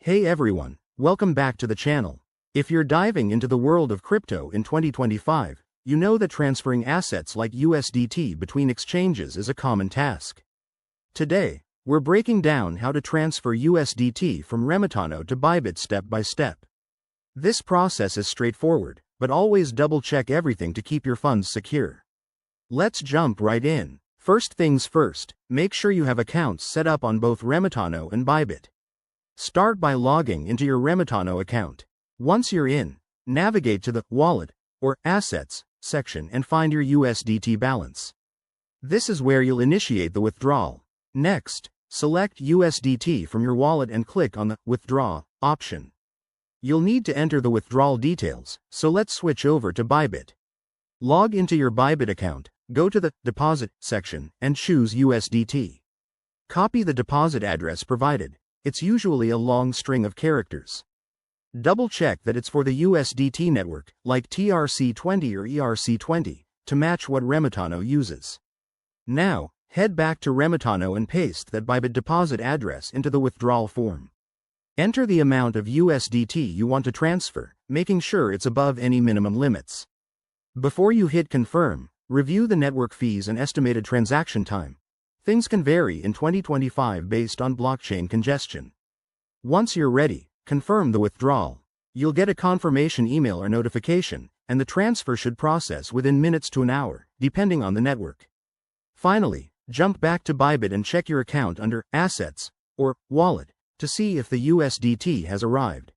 Hey everyone, welcome back to the channel. If you're diving into the world of crypto in 2025, you know that transferring assets like USDT between exchanges is a common task. Today, we're breaking down how to transfer USDT from Remitano to Bybit step by step. This process is straightforward, but always double-check everything to keep your funds secure. Let's jump right in. First things first, make sure you have accounts set up on both Remitano and Bybit. Start by logging into your Remitano account. Once you're in, navigate to the Wallet or Assets section and find your USDT balance. This is where you'll initiate the withdrawal. Next, select USDT from your wallet and click on the Withdraw option. You'll need to enter the withdrawal details, so let's switch over to Bybit. Log into your Bybit account, go to the Deposit section, and choose USDT. Copy the deposit address provided. It's usually a long string of characters. Double-check that it's for the USDT network, like TRC20 or ERC20, to match what Remitano uses. Now, head back to Remitano and paste that Bybit deposit address into the withdrawal form. Enter the amount of USDT you want to transfer, making sure it's above any minimum limits. Before you hit confirm, review the network fees and estimated transaction time. Things can vary in 2025 based on blockchain congestion. Once you're ready, confirm the withdrawal. You'll get a confirmation email or notification, and the transfer should process within minutes to an hour, depending on the network. Finally, jump back to Bybit and check your account under Assets or Wallet to see if the USDT has arrived.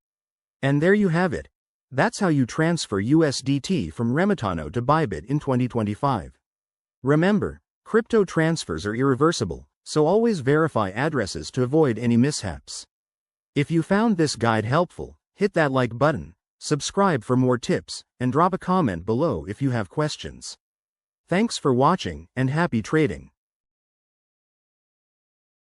And there you have it. That's how you transfer USDT from Remitano to Bybit in 2025. Remember, crypto transfers are irreversible, so always verify addresses to avoid any mishaps. If you found this guide helpful, hit that like button, subscribe for more tips, and drop a comment below if you have questions. Thanks for watching, and happy trading.